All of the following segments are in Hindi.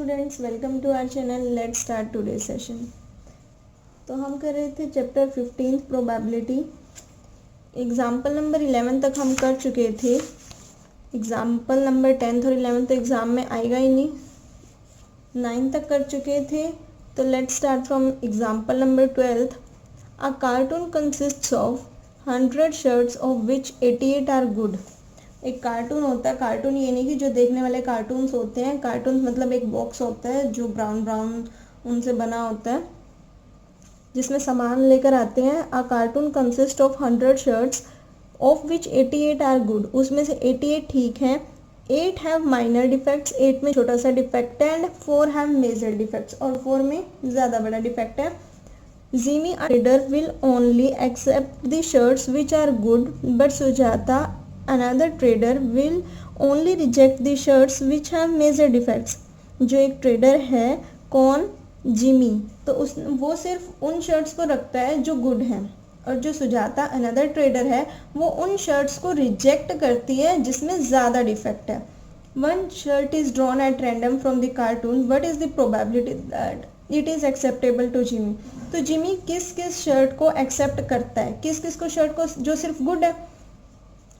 Students, welcome to our channel. Let's start today session. तो हम कर रहे थे चैप्टर 15 प्रोबेबिलिटी। एग्जाम्पल नंबर 11 तक हम कर चुके थे। एग्जाम्पल नंबर 10 और 11 तो एग्ज़ाम में आएगा ही नहीं। 9 तक कर चुके थे। तो let's start from example number 12। A carton consists of 100 shirts of which 88 are good. एक कार्टून होता है, कार्टून ये नहीं कि जो देखने वाले कार्टून्स होते हैं, कार्टून मतलब एक बॉक्स होता है जो ब्राउन ब्राउन उनसे बना होता है जिसमें सामान लेकर आते हैं। A carton consist of 100 shirts of which 88 are good. उसमें से 88 ठीक हैं, 8 हैव माइनर डिफेक्ट्स, 8 में छोटा सा डिफेक्ट है, एंड 4 हैव मेजर डिफेक्ट्स, और 4 में ज़्यादा बड़ा डिफेक्ट है। Jimmy, a reader, will only accept the shirts which are good, but Sujata, another trader, will only reject the shirts which have major defects. जो एक ट्रेडर है, कौन? जिमी। तो वो सिर्फ उन शर्ट्स को रखता है जो गुड हैं, और जो सुजाता अनदर ट्रेडर है वो उन शर्ट्स को रिजेक्ट करती है जिसमें ज़्यादा डिफेक्ट है। One shirt is drawn at random from the cartoon. What is the probability that it is acceptable to Jimmy? तो जिमी किस किस शर्ट को एक्सेप्ट करता है, किस किस को शर्ट को जो सिर्फ गुड है।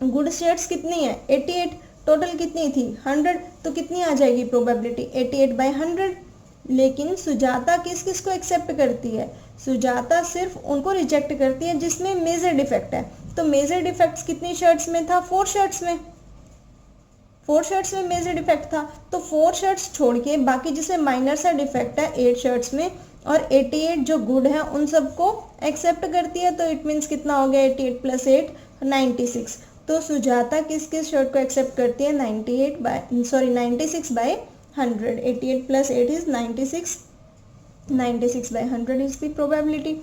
गुड शर्ट्स कितनी है? 88। टोटल कितनी थी? 100। तो कितनी आ जाएगी प्रोबेबिलिटी? 88/100। लेकिन सुजाता किस किस को एक्सेप्ट करती है? सुजाता सिर्फ उनको रिजेक्ट करती है जिसमें मेजर डिफेक्ट है। तो मेजर डिफेक्ट्स कितनी शर्ट्स में था? 4 शर्ट्स में। 4 शर्ट्स में मेजर डिफेक्ट था, तो 4 शर्ट्स छोड़ के बाकी जिसे माइनर सा डिफेक्ट है 8 शर्ट्स में, और 88 जो गुड है उन सबको एक्सेप्ट करती है। तो इट मीन्स कितना हो गया? 88 + 8 96। तो सुजाता किस किस शर्ट को एक्सेप्ट करती है? 96/100। 88 + 8 is 96। 96/100 is the probability.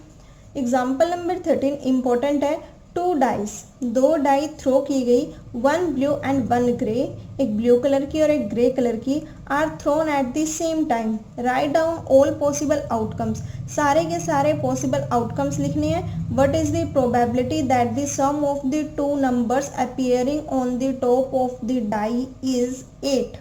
Example number 13 important है। 2 डाइस, 2 डाई थ्रो की गई, 1 ब्लू एंड 1 ग्रे, एक ब्लू कलर की और एक ग्रे कलर की, are thrown at the same time. Write down all possible outcomes. सारे के सारे पॉसिबल आउटकम्स लिखने हैं। What is the probability that the sum of the 2 numbers appearing on the top of the die is 8।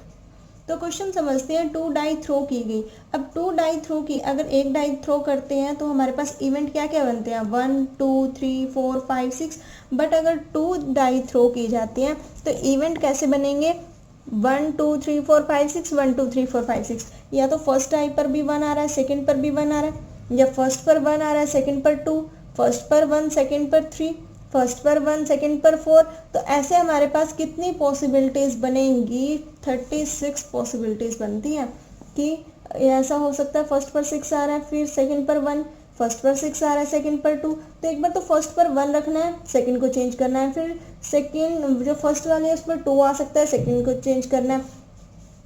तो क्वेश्चन समझते हैं। 2 डाई थ्रो की गई। अब 2 डाई थ्रो की, अगर एक डाई थ्रो करते हैं तो हमारे पास इवेंट क्या क्या बनते हैं? 1 2 3 4 5 6। बट अगर 2 डाई थ्रो की जाती हैं तो इवेंट कैसे बनेंगे? 1 2 3 4 5 6, 1 2 3 4 5 6। या तो फर्स्ट डाई पर भी 1 आ रहा है, सेकेंड पर भी 1 आ रहा है, या फर्स्ट पर 1 आ रहा है, सेकेंड पर 2, फर्स्ट पर 1, सेकेंड पर 3, फर्स्ट पर 1, सेकेंड पर 4। तो ऐसे हमारे पास कितनी पॉसिबिलिटीज़ बनेंगी? 36 पॉसिबिलिटीज़ बनती हैं कि ऐसा हो सकता है फर्स्ट पर 6 आ रहा है, फिर सेकेंड पर 1, फर्स्ट पर 6 आ रहा है, सेकेंड पर 2। तो एक बार तो फर्स्ट पर 1 रखना है, सेकेंड को चेंज करना है, फिर सेकेंड जो फर्स्ट वाले है उस पर 2 आ सकता है, सेकेंड को चेंज करना है।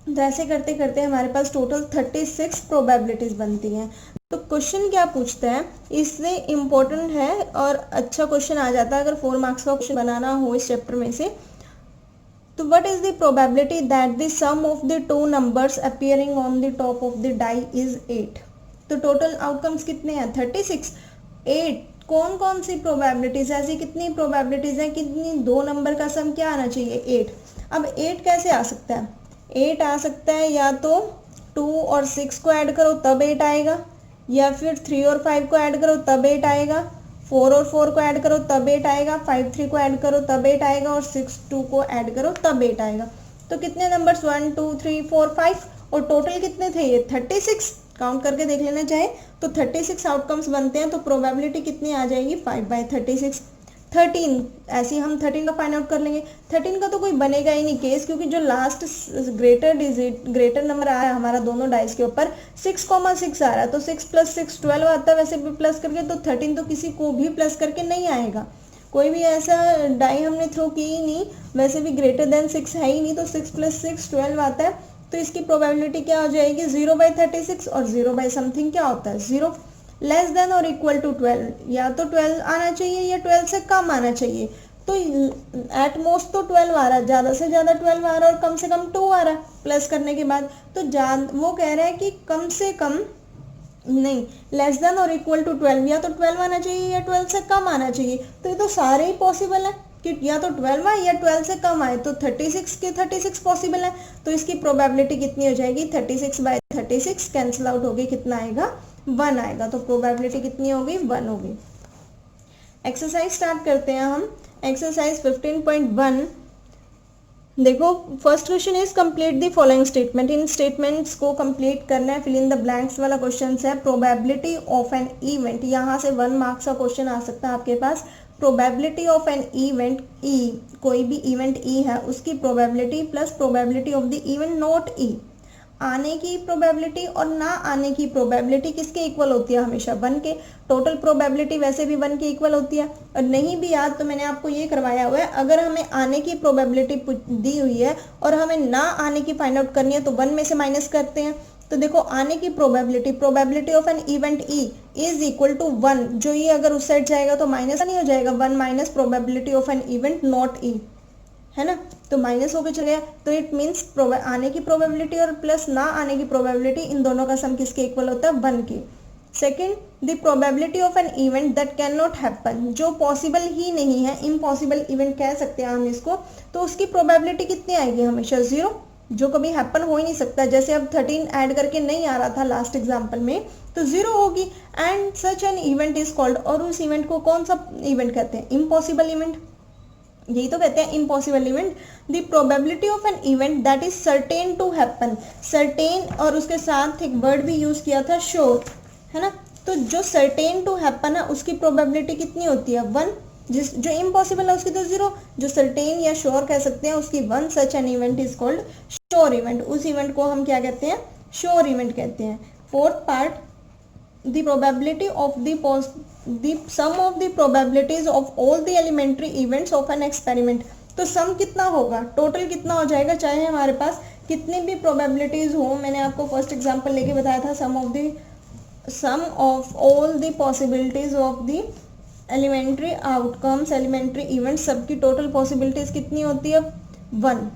तो ऐसे करते करते हमारे पास टोटल 36 प्रोबेबिलिटीज़ बनती हैं। तो क्वेश्चन क्या पूछता है, इससे इम्पोर्टेंट है और अच्छा क्वेश्चन आ जाता है अगर 4 मार्क्स का क्वेश्चन बनाना हो इस चैप्टर में से। तो what is the probability that the sum of the 2 numbers appearing on the top of the die is 8। तो टोटल आउटकम्स कितने हैं? 36। 8 कौन कौन सी प्रोबेबिलिटीज, ऐसी कितनी प्रोबेबिलिटीज हैं, कितनी 2 नंबर का सम क्या आना चाहिए? 8। अब 8 कैसे आ सकता है? 8 आ सकता है या तो 2 और 6 को ऐड करो तब 8 आएगा, या फिर 3 और 5 को ऐड करो तब 8 आएगा, 4 और 4 को ऐड करो तब 8 आएगा, 5 3 को ऐड करो तब 8 आएगा, और 6 2 को ऐड करो तब 8 आएगा। तो कितने नंबर्स? 1 2 3 4 5, और टोटल कितने थे ये? 36। काउंट करके देख लेना चाहे तो 36 आउटकम्स बनते हैं। तो प्रोबेबिलिटी कितनी आ जाएगी? 5/36। 13, ऐसे हम 13 का फाइंड आउट कर लेंगे। 13 का तो कोई बनेगा ही नहीं केस, क्योंकि जो लास्ट ग्रेटर नंबर आ रहा है हमारा दोनों डाइस के ऊपर 6,6 आ रहा है, तो 6 + 6 12 आता है वैसे भी प्लस करके, तो 13 तो किसी को भी प्लस करके नहीं आएगा। कोई भी ऐसा डाई हमने थ्रो की ही नहीं, वैसे भी ग्रेटर देन 6 है ही नहीं, तो 6 + 6 12 आता है। तो इसकी प्रोबेबिलिटी क्या हो जाएगी? 0/36, और 0 बाई समथिंग क्या होता है? 0। लेस देन और इक्वल टू 12, या तो 12 आना चाहिए या 12 से कम आना चाहिए। तो एट मोस्ट तो 12 आ रहा है, ज़्यादा से ज़्यादा 12 आ रहा है, और कम से कम 2 आ रहा है प्लस करने के बाद। तो वो कह रहा है कि कम से कम नहीं, लेस देन और इक्वल टू 12, या तो 12 आना चाहिए या 12 से कम आना चाहिए। तो ये तो सारे ही पॉसिबल है। कि या तो 12 आए या 12 से कम आए, तो 36 के 36 पॉसिबल है, तो इसकी प्रोबेबिलिटी कितनी हो जाएगी, 36/36 कैंसिल आउट होगी, कितना आएगा, 1 आएगा, तो प्रोबेबिलिटी कितनी होगी, 1 होगी। एक्सरसाइज स्टार्ट करते हैं हम। एक्सरसाइज 15.1 देखो, first question is complete the following statement. In statements को कंप्लीट करना है, फिल इन द ब्लैंक्स वाला क्वेश्चन है। प्रोबेबिलिटी ऑफ एन इवेंट, यहाँ से 1 मार्क्स का क्वेश्चन आ सकता है आपके पास। Probability of an event E, कोई भी इवेंट ई है उसकी probability plus probability of the event not E, आने की प्रोबेबिलिटी और ना आने की प्रोबेबिलिटी किसके इक्वल होती है, हमेशा 1 के। टोटल प्रोबेबिलिटी वैसे भी 1 के इक्वल होती है। और नहीं भी याद तो मैंने आपको ये करवाया हुआ है, अगर हमें आने की प्रोबेबिलिटी दी हुई है और हमें ना आने की फाइंड आउट करनी है तो 1 में से माइनस करते हैं। तो देखो, आने की probability of an event E is equal to 1, जो ये अगर उस साइड जाएगा तो माइनस नहीं हो जाएगा, 1 minus probability of an event not E, है ना, तो माइनस होकर चले गया। तो इट मीन्स आने की प्रोबेबिलिटी और प्लस ना आने की प्रोबेबिलिटी, इन दोनों का सम किसके इक्वल होता है, 1 की। Second, the probability of an event that can not happen, जो पॉसिबल ही नहीं है, इम्पॉसिबल इवेंट कह सकते हैं हम इसको, तो उसकी प्रोबेबिलिटी कितनी आएगी, हमेशा 0, जो कभी हैपन हो ही नहीं सकता। जैसे अब 13 ऐड करके नहीं आ रहा था लास्ट एग्जाम्पल में, तो 0 होगी। And such an event is called, और उस इवेंट को कौन सा इवेंट कहते हैं, इम्पॉसिबल इवेंट, यही तो कहते हैं impossible event. The probability of an event that is certain to happen, certain और उसके साथ एक वर्ड भी यूज किया था श्योर, है ना, तो जो सर्टेन टू हैपन है उसकी प्रोबेबिलिटी कितनी होती है, 1, जो इम्पॉसिबल है उसकी तो 0, जो सर्टेन या श्योर कह सकते हैं उसकी 1। Such an event is called sure event, उस इवेंट को हम क्या कहते हैं, श्योर इवेंट कहते हैं। Fourth part, the probability of the sum of the probabilities of all the elementary events of an experiment, तो सम कितना होगा, टोटल कितना हो जाएगा, चाहे हमारे पास कितनी भी प्रोबेबिलिटीज हो। मैंने आपको फर्स्ट एग्जांपल लेके बताया था, sum of all the possibilities of the elementary outcomes, elementary events, सबकी टोटल पॉसिबिलिटीज कितनी होती है, 1।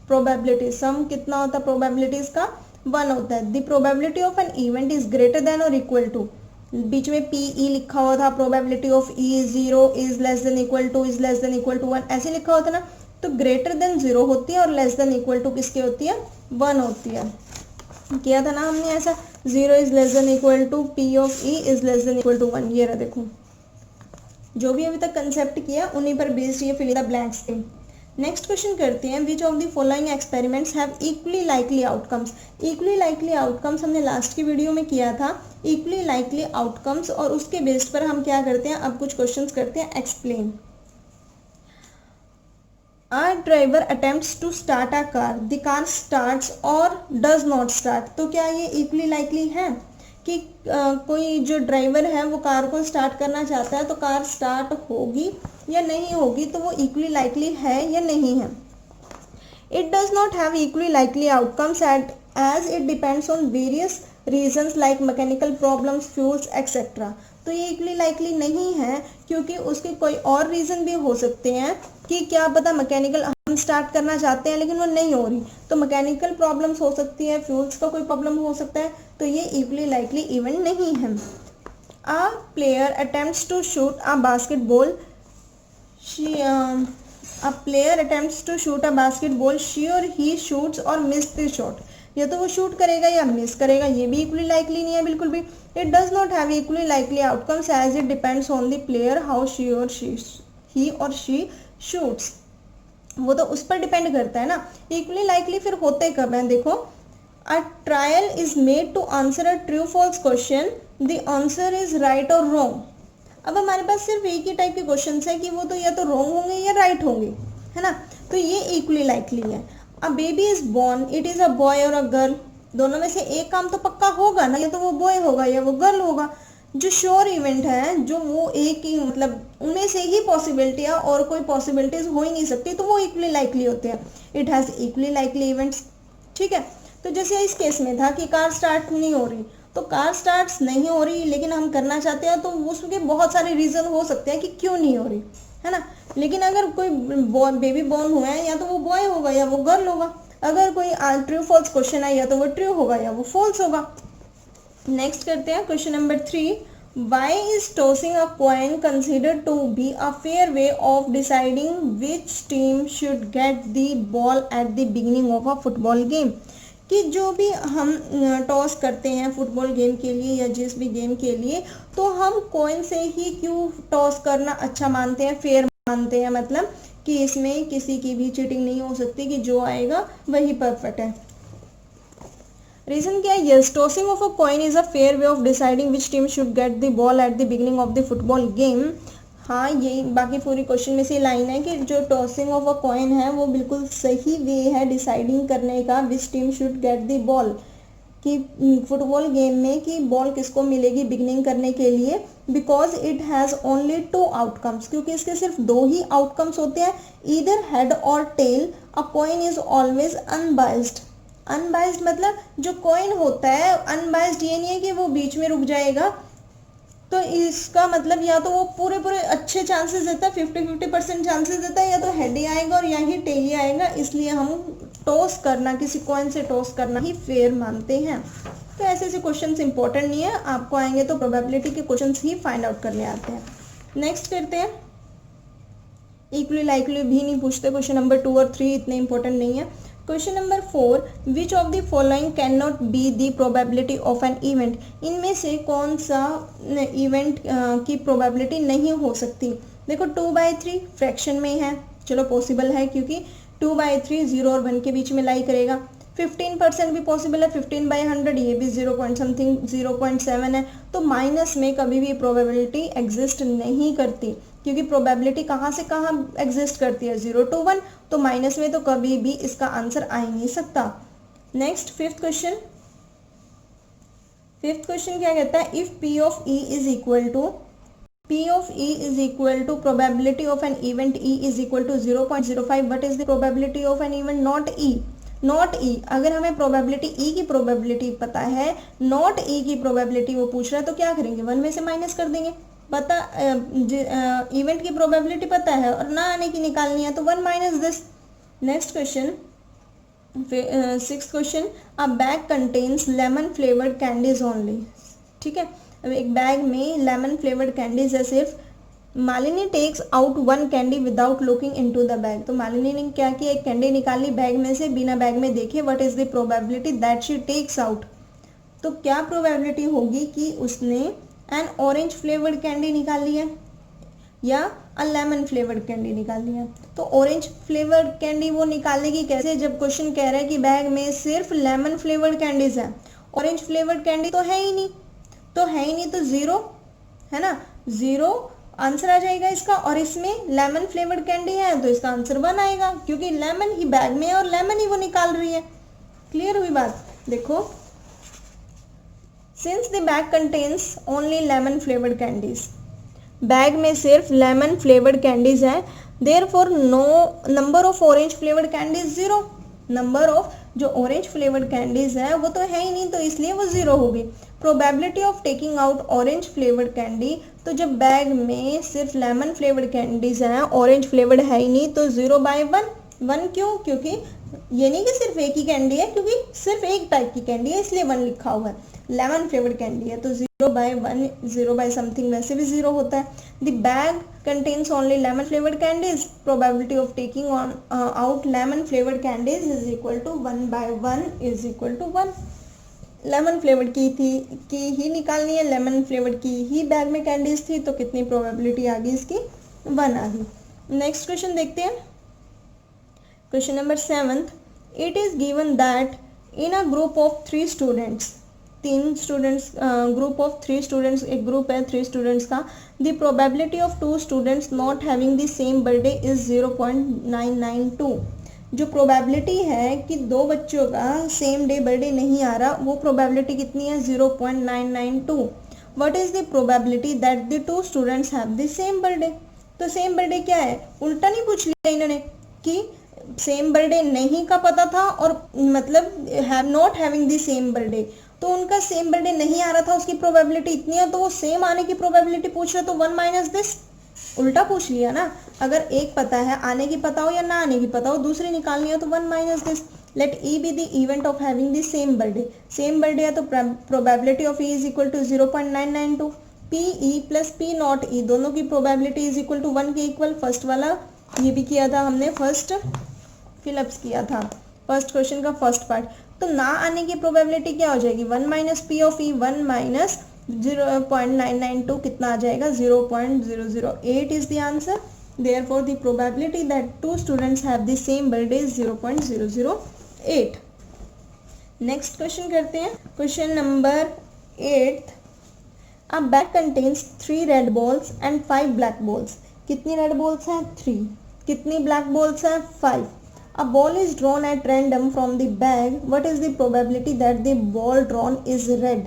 प्रोबेबिलिटी सम कितना होता है प्रोबेबिलिटीज का, 1 होता है। The probability of an event is greater than और इक्वल टू, बीच में PE लिखा हुआ था, probability of E is 0, is less than equal to, is less than equal to 1, ऐसे लिखा होता है ना, तो ग्रेटर देन 0 होती है और लेस देन इक्वल टू किसकी होती है, 1 होती है। किया था ना हमने ऐसा, 0 is less than equal to P of E is less than equal to 1, ये रहा देखो, जो भी अभी तक कंसेप्ट किया उन्हीं पर बेस्ड ये फिल इन द ब्लैंक्स थे। नेक्स्ट क्वेश्चन करते हैं, which of the following experiments have equally likely outcomes. Equally likely outcomes हमने लास्ट की वीडियो में किया था, इक्वली लाइकली आउटकम्स, और उसके बेस्ड पर हम क्या करते हैं, अब कुछ क्वेश्चंस करते हैं। Explain, a driver attempts to start a car, the car starts और डज नॉट स्टार्ट, तो क्या ये इक्वली लाइकली है कि कोई जो ड्राइवर है वो कार को स्टार्ट करना चाहता है तो कार स्टार्ट होगी या नहीं होगी, तो वो इक्वली लाइकली है या नहीं है। It does not have equally likely outcomes as it depends on various reasons like mechanical problems, fuels etcetera, तो ये इक्वली लाइकली नहीं है क्योंकि उसके कोई और रीज़न भी हो सकते हैं कि क्या पता मैकेनिकल हम स्टार्ट करना चाहते हैं लेकिन वो नहीं हो रही, तो मैकेनिकल प्रॉब्लम्स हो सकती है, फ्यूल्स का कोई प्रॉब्लम हो सकता है, तो ये इक्वली लाइकली इवेंट नहीं है। A player attempts to shoot a basketball, a player attempts to shoot a basketball, she or he shoots or miss the shot, या तो वो शूट करेगा या मिस करेगा, ये भी इक्वली लाइकली नहीं है बिल्कुल भी। It does not have equally likely outcomes as it depends on the player how he और शी शूट्स, वो तो उस पर डिपेंड करता है ना। इक्वली लाइकली फिर होते कब हैं, देखो, a trial is made to answer a true false question, the answer is right और रॉन्ग। अब हमारे पास सिर्फ एक ही टाइप के क्वेश्चन है कि वो तो या तो रॉन्ग होंगे या राइट होंगे, है ना, तो ये इक्वली लाइकली है। A baby is born, it is a boy और अ गर्ल, दोनों में से एक काम तो पक्का होगा ना, या तो वो बॉय होगा या वो गर्ल होगा। जो श्योर इवेंट है, जो वो एक ही मतलब उनमें से ही पॉसिबिलिटी है और कोई पॉसिबिलिटीज हो ही नहीं सकती, तो वो इक्वली लाइकली होते हैं। It has equally likely events, ठीक है। तो जैसे इस केस में था कि कार स्टार्ट नहीं हो रही, तो कार स्टार्ट नहीं हो रही लेकिन हम करना चाहते हैं, तो उसके बहुत सारे रीजन हो सकते हैं कि क्यों नहीं हो रही, है ना। लेकिन अगर कोई बेबी बॉर्न हुआ है, या तो वो बॉय होगा या वो गर्ल होगा। अगर कोई ट्रू फॉल्स क्वेश्चन है, या तो वो ट्रू होगा या वो फॉल्स होगा। नेक्स्ट करते हैं question number 3, Why is tossing a coin considered to be a fair way of deciding which team should get the ball at the beginning of a football game? कि जो भी हम टॉस करते हैं फुटबॉल गेम के लिए या जिस भी गेम के लिए, तो हम कॉइन से ही क्यों टॉस करना अच्छा मानते हैं, फेयर मानते हैं, मतलब कि इसमें किसी की भी चीटिंग नहीं हो सकती, कि जो आएगा वही परफेक्ट है। रीजन क्या है? Yes, tossing of a coin is a fair way of deciding which team should get the ball at the beginning of the football game. हाँ, यही बाकी पूरी क्वेश्चन में से लाइन है कि जो टॉसिंग ऑफ अ कॉइन है वो बिल्कुल सही वे है डिसाइडिंग करने का which team should get the ball, कि फुटबॉल गेम में कि बॉल किसको मिलेगी बिगिनिंग करने के लिए, because it has only 2 outcomes, क्योंकि इसके सिर्फ 2 ही आउटकम्स होते हैं, ईदर हेड और tail. A coin is always unbiased. Unbiased मतलब जो कॉइन होता है, अनबाइस्ड ये नहीं है कि वो बीच में रुक जाएगा, तो इसका मतलब या तो वो पूरे पूरे अच्छे चांसेस देता है, 50-50% चांसेस देता है, या तो हेड ही आएगा और या ही टेल ही आएगा। इसलिए हम टॉस करना, किसी कॉइन से टॉस करना ही फेयर मानते हैं। तो ऐसे ऐसे क्वेश्चंस इंपॉर्टेंट नहीं है, आपको आएंगे तो प्रोबेबिलिटी के क्वेश्चंस ही फाइंड आउट करने आते हैं। नेक्स्ट करते हैं, इक्वली लाइकली भी नहीं पूछते, क्वेश्चन नंबर 2 और 3 इतने इंपॉर्टेंट नहीं है। Question number 4, which of the following can not be the probability of an event? इनमें से कौन सा इवेंट की प्रोबेबिलिटी नहीं हो सकती? देखो 2/3 फ्रैक्शन में है, चलो पॉसिबल है क्योंकि 2/3 0 और 1 के बीच में लाई करेगा। 15% भी पॉसिबल है, 15/100 ये भी 0.7 है। तो माइनस में कभी भी प्रोबेबिलिटी एग्जिस्ट नहीं करती, क्योंकि प्रोबेबिलिटी कहाँ से कहाँ एग्जिस्ट करती है, 0 to 1, तो माइनस में तो कभी भी इसका आंसर आ ही नहीं सकता। नेक्स्ट फिफ्थ क्वेश्चन क्या कहता है? If P of E is equal to probability of an event E is equal to 0.05, what is the probability of an event not E? Not E, अगर हमें प्रोबेबिलिटी ई की प्रोबेबिलिटी पता है, नॉट ई की प्रोबेबिलिटी वो पूछ रहा है, तो क्या करेंगे? 1 में से माइनस कर देंगे। पता इवेंट की प्रोबेबिलिटी पता है और ना आने की निकालनी है, तो 1 minus this. Next question, 6th question, a bag contains lemon flavoured candies only. ठीक है, अब एक बैग में लेमन फ्लेवर्ड कैंडीज है सिर्फ। Malini takes out 1 candy without looking into the bag. तो मालिनी ने क्या किया? एक कैंडी निकाली बैग में से बिना बैग में देखे। What is the probability that she takes out? तो क्या प्रोबेबिलिटी होगी कि उसने एन ऑरेंज फ्लेवर्ड कैंडी निकाली है या अ लेमन फ्लेवर्ड कैंडी निकाली है? तो ऑरेंज फ्लेवर्ड कैंडी वो निकालेगी कैसे जब क्वेश्चन कह रहा है कि बैग में सिर्फ लेमन फ्लेवर्ड कैंडीज है, ऑरेंज फ्लेवर्ड कैंडी तो है ही नहीं, तो 0 है ना, 0 आंसर आ जाएगा इसका। और इसमें लेमन फ्लेवर्ड कैंडी है तो इसका आंसर 1 आएगा, क्योंकि लेमन ही बैग में है और लेमन ही वो निकाल रही है। क्लियर हुई बात? देखो, since the bag contains only lemon flavoured candies, bag में सिर्फ लेमन फ्लेवर्ड कैंडीज है, therefore no number of orange flavoured candies 0। Number of जो ऑरेंज फ्लेवर्ड कैंडीज है वो तो है ही नहीं, तो इसलिए वो 0 होगी। Probability of taking out orange flavoured candy, तो जब बैग में सिर्फ लेमन फ्लेवर्ड कैंडीज हैं, ऑरेंज फ्लेवर्ड है ही नहीं, तो 0/1। 1 क्यों? क्योंकि ये नहीं कि सिर्फ एक ही कैंडी है, क्योंकि सिर्फ एक टाइप की कैंडी है इसलिए 1 लिखा हुआ है। लेमन फ्लेवर्ड कैंडी है तो 0/1, 0/समथिंग वैसे भी 0 होता है। The bag contains only lemon flavored candies, probability of taking out lemon flavored candies is equal to 1/1 is equal to 1। Lemon flavoured की ही निकालनी है, लेमन फ्लेवर्ड की ही बैग में कैंडीज थी, तो कितनी प्रोबेबिलिटी आ गई इसकी? 1 आ गई। नेक्स्ट क्वेश्चन देखते हैं, question number 7th, it is given that in a group of 3 students, 3 students, group of 3 students, एक ग्रुप है 3 स्टूडेंट्स का, the probability of 2 students not having the same birthday is 0.992। जो प्रोबेबिलिटी है कि 2 बच्चों का सेम डे बर्थडे नहीं आ रहा, वो प्रोबेबिलिटी कितनी है? 0.992। What is the probability that the 2 students have the same birthday? तो सेम बर्थडे क्या है? उल्टा नहीं पूछ लिया इन्होंने कि सेम बर्थडे नहीं का पता था और मतलब have not having the same birthday, तो उनका सेम बर्थडे नहीं आ रहा था, उसकी प्रोबेबिलिटी इतनी है, तो वो सेम आने की प्रोबेबिलिटी पूछ रहे, तो 1 माइनस दिस। उल्टा पूछ लिया ना, अगर एक पता है, आने की पता हो या ना आने की पता हो, दूसरी निकालनी है तो 1 minus this. Let E be the event of having the same birthday. Same birthday है तो probability of E is equal to 0.992। P E plus P not E दोनों की प्रोबेबिलिटी इज इक्वल टू 1 के इक्वल। फर्स्ट वाला ये भी किया था हमने, फर्स्ट फिलअप्स किया था, फर्स्ट क्वेश्चन का फर्स्ट पार्ट। तो ना आने की प्रोबेबिलिटी क्या हो जाएगी, 1 minus P of E, 1 minus 0.992 कितना आ जाएगा, 0.008 is the answer. Therefore the probability that two students have the same birthday is 0.008. Next question करते हैं, question number 8। A bag contains 3 red balls and 5 black balls. कितनी रेड बॉल्स हैं, 3। कितनी ब्लैक बॉल्स हैं, 5। A ball is drawn at random from the bag. What is the probability that the ball drawn is red?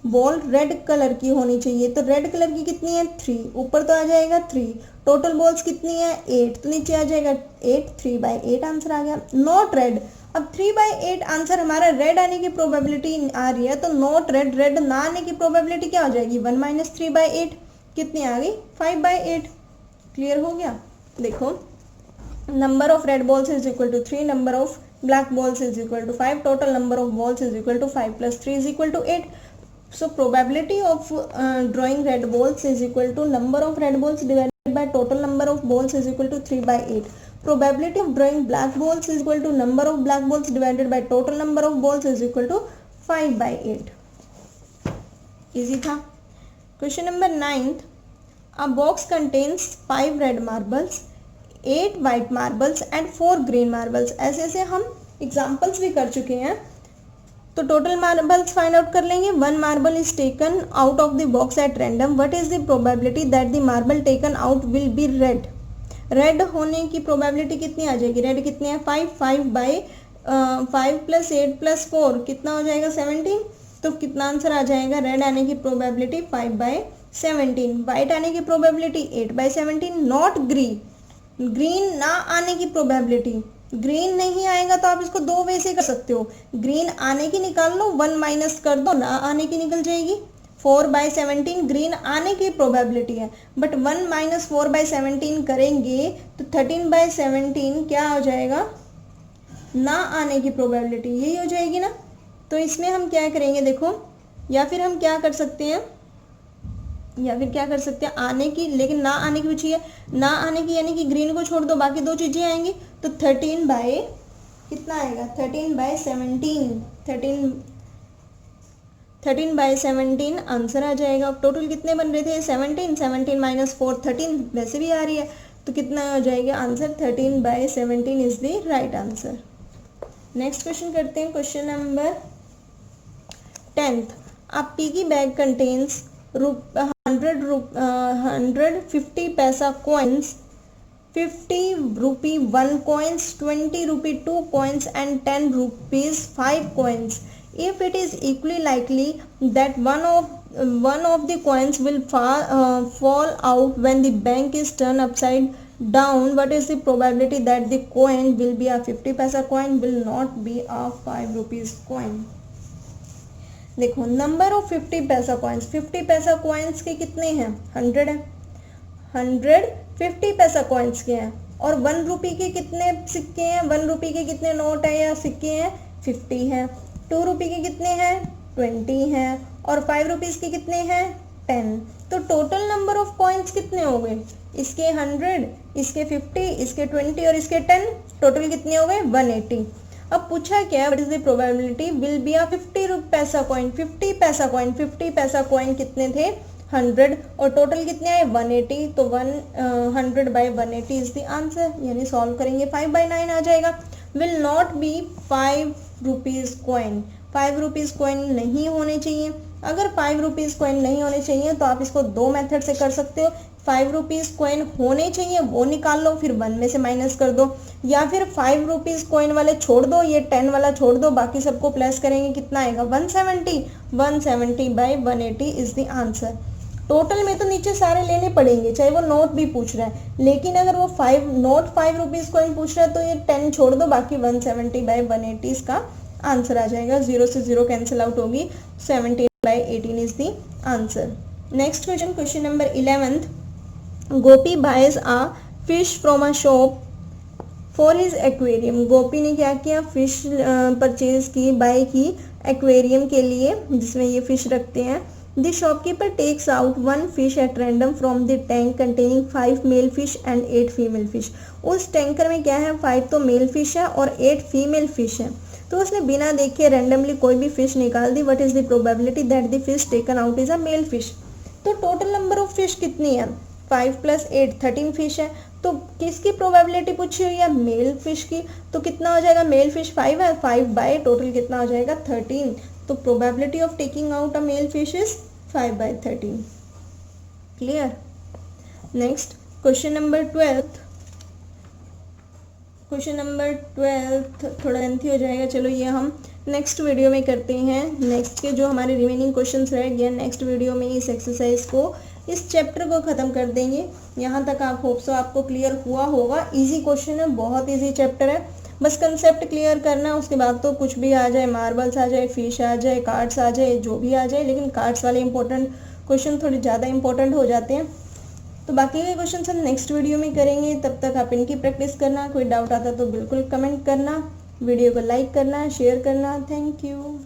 Ball red colour की होनी चाहिए, तो रेड कलर की कितनी है, 3। ऊपर तो आ जाएगा 3। टोटल बॉल्स कितनी है, 8, तो नीचे आ जाएगा 8, 3/8 आंसर आ गया। नॉट रेड, अब 3/8 आंसर हमारा रेड आने की प्रोबेबिलिटी आ रही है, तो नॉट रेड, रेड ना आने की प्रोबेबिलिटी क्या हो जाएगी, 1 माइनस 3/8 कितनी आ गई, 5/8। क्लियर हो गया। देखो, number of red balls is equal to 3, number of black balls is equal to 5, total number of balls is equal to 5 + 3 is equal to 8। So probability of drawing red balls is equal to number of red balls divided by total number of balls is equal to 3/8. Probability of drawing black balls is equal to number of black balls divided by total number of balls is equal to 5/8. Easy था। Question number 9th. A box contains 5 red marbles, 8 white marbles and 4 green marbles. ऐसे ऐसे हम एग्जाम्पल्स भी कर चुके हैं, तो टोटल मार्बल्स फाइंड आउट कर लेंगे। 1 marble is taken out of the box at random, what is the probability that the marble taken out will be red. Red होने की प्रोबेबिलिटी कितनी आ जाएगी, रेड कितनी है, 5, 5 + 8 + 4 कितना हो जाएगा, 17। तो कितना आंसर आ जाएगा, रेड आने की प्रोबेबिलिटी 5/17। वाइट आने की प्रोबेबिलिटी 8/17। नॉट ग्रीन, ग्रीन ना आने की प्रोबेबिलिटी, ग्रीन नहीं आएगा तो आप इसको 2 वे से कर सकते हो। ग्रीन आने की निकाल लो, 1 माइनस कर दो, ना आने की निकल जाएगी। 4/17 ग्रीन आने की प्रोबेबिलिटी है, बट 1 माइनस 4/17 करेंगे तो 13/17 क्या हो जाएगा, ना आने की प्रोबेबिलिटी, यही हो जाएगी ना। तो इसमें हम क्या करेंगे, देखो, या फिर हम क्या कर सकते हैं, आने की, लेकिन ना आने की पूछी है, ना आने की यानी कि ग्रीन को छोड़ दो, बाकी 2 चीजें आएंगी। तो 13 कितना आएगा, 13/17 आंसर आ जाएगा। टोटल कितने बन रहे थे, 17, 17 - 4 13, वैसे भी आ रही है, तो कितना हो जाएगा answer, 13/17 is the right answer. Next question करते हैं, क्वेश्चन नंबर 10th। अ पिगी बैग कंटेन्स 150 पैसा coins, 50 rupee 1 coins, 20 rupee 2 coins and 10 rupees 5 coins. If it is equally likely that one of the coins will fall out when the bank is turned upside down, what is the probability that the coin will be a 50 paisa coin, will not be a 5 rupees coin? देखो, नंबर ऑफ 50 पैसा कॉइन्स, 50 पैसा कॉइन्स के कितने हैं, 100 है, 100 50 पैसा कॉइन्स के हैं। और 1 रुपये के कितने सिक्के हैं, 1 रुपये के कितने नोट है या सिक्के हैं, 50 हैं। 2 रुपये के कितने हैं, 20 हैं। और 5 रुपीज़ के कितने हैं, 10। तो टोटल नंबर ऑफ कॉइन्स कितने हो गए, इसके 100, इसके 50, इसके 20 और इसके 10, टोटल कितने हो गए, 180। अब पूछा क्या है, what is the probability will be a 50 पैसा कॉइन, 50 पैसा कॉइन, 50 पैसा कॉइन कितने थे, 100, और टोटल कितने आए, 180। तो 100/180 इज द आंसर, यानी सॉल्व करेंगे 5/9 आ जाएगा। Will not be 5 rupees coin, 5 rupees coin नहीं होने चाहिए। अगर 5 रुपीज़ कॉइन नहीं होने चाहिए तो आप इसको 2 मेथड से कर सकते हो। 5 रुपीज़ कॉइन होने चाहिए वो निकाल लो, फिर 1 में से माइनस कर दो, या फिर 5 रुपीज़ कॉइन वाले छोड़ दो, ये 10 वाला छोड़ दो, बाकी सबको प्लस करेंगे, कितना आएगा, 170। 170/180 इज द आंसर। टोटल में तो नीचे सारे लेने पड़ेंगे, चाहे वो नोट भी पूछ रहा है, लेकिन अगर वो 5 रुपीज़ कॉइन पूछ रहा है तो ये 10 छोड़ दो, बाकी 170/180 इसका आंसर आ जाएगा। 0 से 0 कैंसिल आउट होगी, 17/18 is the answer. Next question, question number 11th। Gopi buys a fish from a shop for his aquarium. Gopi ने क्या किया, फिश परचेज की, बाय की एक्वेरियम के लिए, जिसमें ये फिश रखते हैं। The shopkeeper takes out 1 fish at random from the tank containing 5 male fish and 8 female fish. उस टैंकर में क्या है, 5 तो मेल फिश है और 8 फीमेल फिश है। तो उसने बिना देखे रैंडमली कोई भी फिश निकाल दी। What is the probability that the fish taken out is a male fish. तो टोटल नंबर ऑफ फिश कितनी है, 5 + 8 13 फिश है। तो किसकी प्रोबेबिलिटी पूछी हुई है, मेल फिश की। तो कितना हो जाएगा, मेल फिश 5 है, 5 बाय टोटल कितना हो जाएगा 13। तो probability of taking out a male fish is 5/13। Clear. Next question number 12। Question number 12 थोड़ा लेंथी हो जाएगा, चलो ये हम नेक्स्ट वीडियो में करते हैं। नेक्स्ट के जो हमारे रिमेनिंग क्वेश्चंस रह गए नेक्स्ट वीडियो में इस एक्सरसाइज को, इस चैप्टर को ख़त्म कर देंगे। यहाँ तक आप होप सो आपको क्लियर हुआ होगा। इजी क्वेश्चन है, बहुत इजी चैप्टर है, बस कंसेप्ट क्लियर करना। उसके बाद तो कुछ भी आ जाए, मार्बल्स आ जाए, फिश आ जाए, कार्ड्स आ जाए, जो भी आ जाए, लेकिन कार्ड्स वाले इंपॉर्टेंट क्वेश्चन थोड़े ज़्यादा इंपॉर्टेंट हो जाते हैं। तो बाकी के क्वेश्चन हम नेक्स्ट वीडियो में करेंगे। तब तक आप इनकी प्रैक्टिस करना। कोई डाउट आता तो बिल्कुल कमेंट करना, वीडियो को लाइक करना, शेयर करना। Thank you.